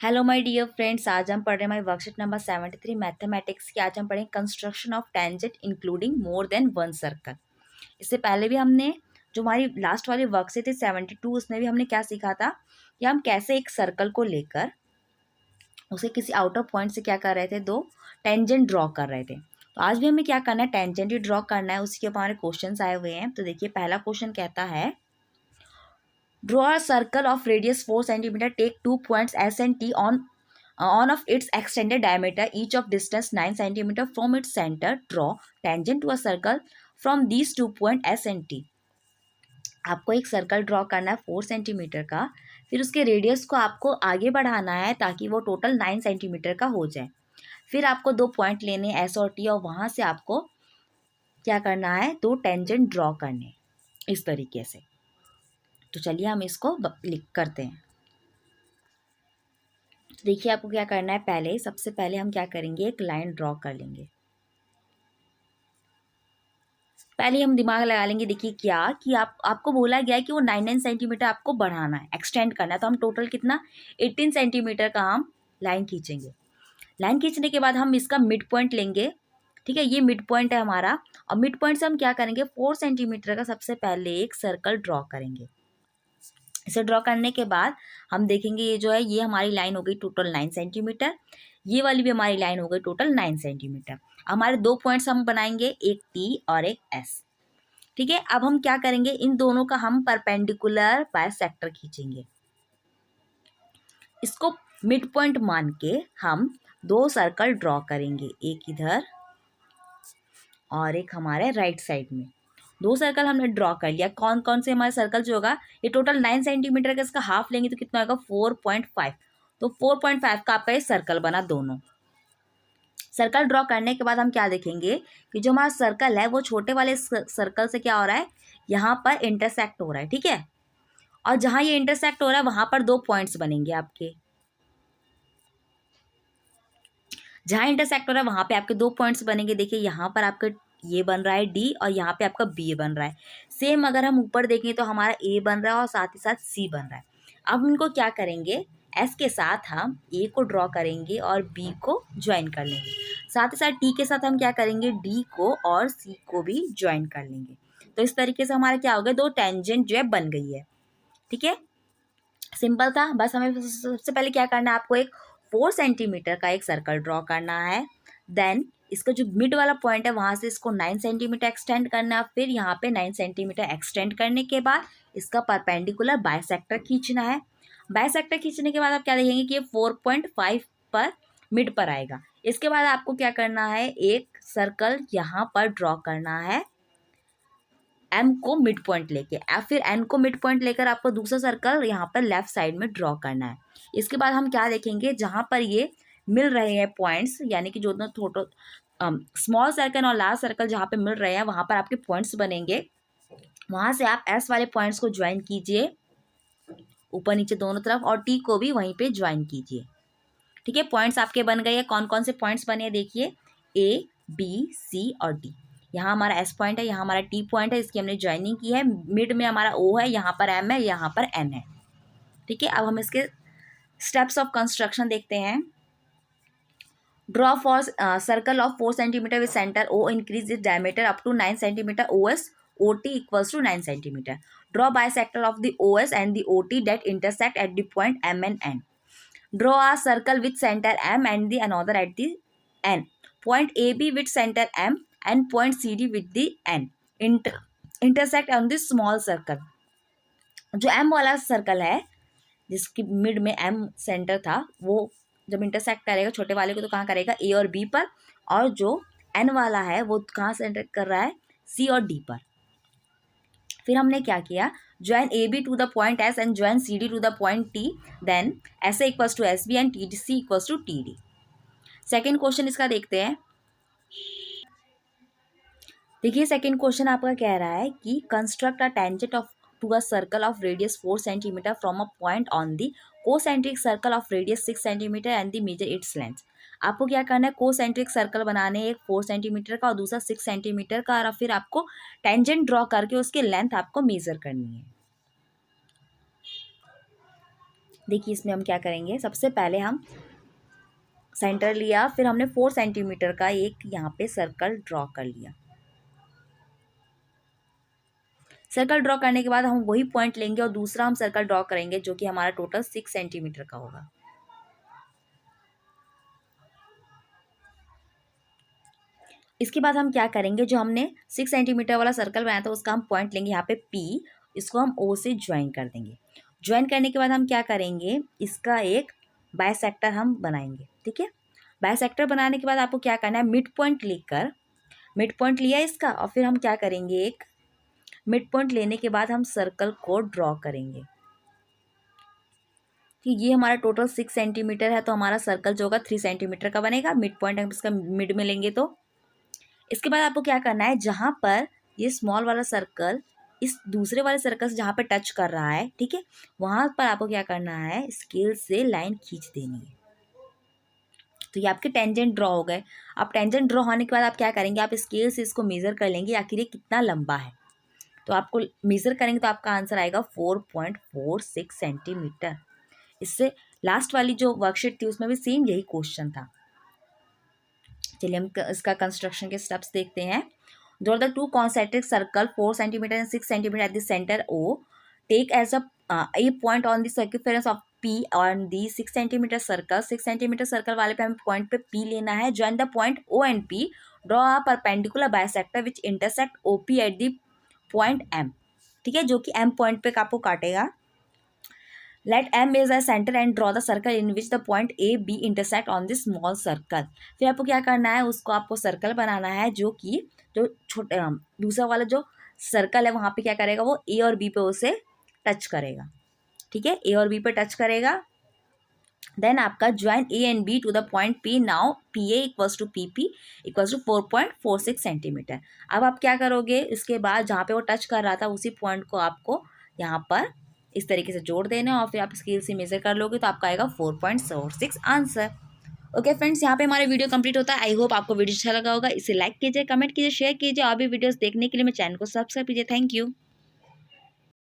Hello my dear friends, आज हम पढ़ रहे हैं हमारी वर्कशीट नंबर 73 मैथमेटिक्स की। आज हम पढ़ेंगे construction of tangent including more than one circle. इससे पहले भी हमने जो हमारी लास्ट वाली वर्कशीट थी 72, उसमें भी हमने क्या सीखा था कि हम कैसे एक सर्कल को लेकर उसे किसी आउटर पॉइंट से क्या कर रहे थे, दो टेंजेंट ड्रॉ कर रहे थे। तो आज भी हमें क्या करना है, टेंजेंट ही ड्रॉ करना है। उसी के ऊपर हमारे क्वेश्चन आए हुए हैं। तो देखिए, पहला क्वेश्चन कहता है draw a circle of radius 4 centimeter. Take 2 points S and T on of its extended diameter, each of distance 9 centimeter from its center. Draw tangent to a circle from these 2 points S and T. आपको एक circle draw करना है 4 centimetre का, फिर उसके radius को आपको आगे बढ़ाना है ताकि वो टोटल 9 सेंटीमीटर का हो जाए। फिर आपको दो पॉइंट लेने एस और टी, और वहाँ से आपको क्या करना है, दो टेंजेंट ड्रॉ करने इस तरीके से। तो चलिए हम इसको लिख करते हैं। तो देखिए, आपको क्या करना है, पहले सबसे पहले हम क्या करेंगे, एक लाइन ड्रॉ कर लेंगे। पहले हम दिमाग लगा लेंगे। देखिए क्या कि आपको बोला गया है कि वो 9 सेंटीमीटर आपको बढ़ाना है, एक्सटेंड करना है। तो हम टोटल कितना 18 सेंटीमीटर का हम लाइन खींचेंगे। लाइन खींचने के बाद हम इसका मिड पॉइंट लेंगे। ठीक है, ये मिड पॉइंट है हमारा। और मिड पॉइंट से हम क्या करेंगे, 4 सेंटीमीटर का सबसे पहले एक सर्कल ड्रॉ करेंगे। इसे ड्रॉ करने के बाद हम देखेंगे, ये जो है ये हमारी लाइन हो गई टोटल 9 सेंटीमीटर। ये वाली भी हमारी लाइन हो गई टोटल 9 सेंटीमीटर। हमारे दो पॉइंट्स हम बनाएंगे, एक टी और एक एस। ठीक है, अब हम क्या करेंगे, इन दोनों का हम परपेंडिकुलर बाइसेक्टर खींचेंगे। इसको मिड पॉइंट मान के हम दो सर्कल ड्रॉ करेंगे, एक इधर और एक हमारे राइट साइड में। दो सर्कल हमने ड्रॉ कर लिया। कौन कौन से हमारे सर्कल जो होगा, ये टोटल 9 सेंटीमीटर का, इसका हाफ लेंगे तो कितना होगा 4.5। तो 4.5 का आपका ये सर्कल बना दोनों। सर्कल ड्रॉ करने के बाद हम क्या देखेंगे कि जो हमारा सर्कल है वो छोटे वाले सर्कल से क्या हो रहा है, यहाँ पर इंटरसेक्ट हो रहा है। ठीक है, और जहाँ ये इंटरसेक्ट हो रहा है वहाँ पर दो पॉइंट्स बनेंगे आपके। जहाँ इंटरसेक्ट हो रहा है वहाँ पे आपके दो पॉइंट्स बनेंगे। देखिए, यहाँ पर आपका ये बन रहा है डी और यहाँ पे आपका बी बन रहा है। सेम अगर हम ऊपर देखें तो हमारा ए बन रहा है और साथ ही साथ सी बन रहा है। अब इनको क्या करेंगे, एस के साथ हम ए को ड्रॉ करेंगे और बी को ज्वाइन कर लेंगे। साथ ही साथ टी के साथ हम क्या करेंगे, डी को और सी को भी ज्वाइन कर लेंगे। तो इस तरीके से हमारा क्या हो गया, दो टेंजेंट जो है बन गई है। ठीक है, सिंपल था। बस हमें सबसे पहले क्या करना है, आपको एक 4 सेंटीमीटर का एक सर्कल ड्रॉ करना है। देन इसका जो मिड वाला पॉइंट है वहाँ से इसको 9 सेंटीमीटर एक्सटेंड करना है। फिर यहाँ पे 9 सेंटीमीटर एक्सटेंड करने के बाद इसका परपेंडिकुलर बाइसेक्टर खींचना है। बाइसेक्टर खींचने के बाद आप क्या देखेंगे कि ये 4.5 पर मिड पर आएगा। इसके बाद आपको क्या करना है, एक सर्कल यहाँ पर ड्रॉ करना है एम को मिड पॉइंट लेके, या फिर एन को मिड पॉइंट लेकर आपको दूसरा सर्कल यहाँ पर लेफ्ट साइड में ड्रॉ करना है। इसके बाद हम क्या देखेंगे, जहाँ पर ये मिल रहे हैं पॉइंट्स, यानी कि जो थोड़ा स्मॉल सर्कल और लार्ज सर्कल जहाँ पे मिल रहे हैं वहाँ पर आपके पॉइंट्स बनेंगे। वहाँ से आप एस वाले पॉइंट्स को ज्वाइन कीजिए ऊपर नीचे दोनों तरफ, और टी को भी वहीं पे ज्वाइन कीजिए। ठीक है, पॉइंट्स आपके बन गए हैं। कौन कौन से पॉइंट्स बने हैं, देखिए ए बी सी और डी। यहाँ हमारा एस पॉइंट है, यहाँ हमारा टी पॉइंट है, इसकी हमने ज्वाइनिंग की है। मिड में हमारा ओ है, यहाँ पर एम है, यहाँ पर एन है। ठीक है, अब हम इसके स्टेप्स ऑफ कंस्ट्रक्शन देखते हैं। Draw for circle of 4 centimetre with centre O, increase it diameter up to 9 centimetre, O S O T equals to 9 centimetre. Draw bisector of the O S and the O T that intersect at the point M and N. Draw a circle with center M and the another at the N. Point AB with center M and point CD with the N. Intersect on this small circle. जो M वाला circle है, जिसकी mid में M centre था, वो जब intersect करेगा छोटे वाले को तो कहाँ करेगा, A और B पर। और जो N वाला है वो कहाँ सेंटर कर रहा है, C और D पर। फिर हमने क्या किया, join A B to the point S and join C D to the point T. Then S A equals to S B and T D C equals to T D. Second question इसका देखते हैं। देखिए, second question आपका कह रहा है कि construct a tangent of to a circle of radius 4 centimetre from a point on the concentric circle of radius 6 centimetre and the measure its length. आपको क्या करना है, कोसेंट्रिक सर्कल बनाने, एक 4 सेंटीमीटर का और दूसरा 6 सेंटीमीटर का, और फिर आपको टेंजेंट ड्रॉ करके उसकी लेंथ आपको मेजर करनी है। देखिए इसमें हम क्या करेंगे, सबसे पहले हम सेंटर लिया, फिर हमने 4 सेंटीमीटर का एक यहाँ पे सर्कल ड्रॉ कर लिया। सर्कल ड्रॉ करने के बाद हम वही पॉइंट लेंगे और दूसरा हम सर्कल ड्रॉ करेंगे जो कि हमारा टोटल 6 सेंटीमीटर का होगा। इसके बाद हम क्या करेंगे, जो हमने 6 सेंटीमीटर वाला सर्कल बनाया था उसका हम पॉइंट लेंगे यहाँ पे P, इसको हम O से ज्वाइन कर देंगे। ज्वाइन करने के बाद हम क्या करेंगे, इसका एक बाइसेक्टर हम बनाएंगे। ठीक है, बाइसेक्टर बनाने के बाद आपको क्या करना है, मिड पॉइंट लेकर, मिड पॉइंट लिया इसका और फिर हम क्या करेंगे, एक मिड पॉइंट लेने के बाद हम सर्कल को ड्रॉ करेंगे। कि ये हमारा टोटल 6 सेंटीमीटर है, तो हमारा सर्कल जो होगा 3 सेंटीमीटर का बनेगा। मिड पॉइंट हम इसका मिड में लेंगे। तो इसके बाद आपको क्या करना है, जहाँ पर ये स्मॉल वाला सर्कल इस दूसरे वाले सर्कल से जहाँ पे टच कर रहा है, ठीक है, वहाँ पर आपको क्या करना है, स्केल से लाइन खींच देनी है। तो ये आपके टेंजेंट ड्रॉ हो गए। अब टेंजेंट ड्रॉ होने के बाद आप क्या करेंगे, आप स्केल से इसको मेज़र कर लेंगे आखिर ये कितना लंबा है। तो आपको मेज़र करेंगे तो आपका आंसर आएगा 4.46 सेंटीमीटर। इससे लास्ट वाली जो वर्कशीट थी उसमें भी सेम यही क्वेश्चन था। चलिए हम इसका कंस्ट्रक्शन के स्टेप्स देखते हैं। Draw the two concentric circle 4 centimetre and 6 centimetre at the centre O. Take as a point on the circumference of P on the 6 centimetre circle. 6 centimetre circle वाले पे हमें पॉइंट पे P लेना है। Join the point O and P. Draw a perpendicular bisector which intersect OP eight the point M। ठीक है, जो कि M पॉइंट पे आपको काटेगा। Let M is a center and draw the circle in which the point A B intersect on this small circle। फिर आपको क्या करना है, उसको आपको सर्कल बनाना है जो कि जो छोटे दूसरा वाला जो सर्कल है वहाँ पे क्या करेगा, वो A और B पे उसे टच करेगा। ठीक है, A और B पे टच करेगा। देन आपका join A and B to the point P। Now PA equals to PP equals to 4.46 centimetre. अब आप क्या करोगे, इसके बाद जहाँ पे वो टच कर रहा था उसी पॉइंट को आपको यहाँ पर इस तरीके से जोड़ देना और फिर आप स्केल से मेजर कर लोगे तो आपका आएगा 4.46 आंसर। ओके फ्रेंड्स, यहाँ पे हमारा वीडियो कंप्लीट होता है। आई होप आपको वीडियो अच्छा लगा होगा। इसे लाइक कीजिए, कमेंट कीजिए, शेयर कीजिए। और भी वीडियोस देखने के लिए मेरे चैनल को सब्सक्राइब कीजिए। Thank you.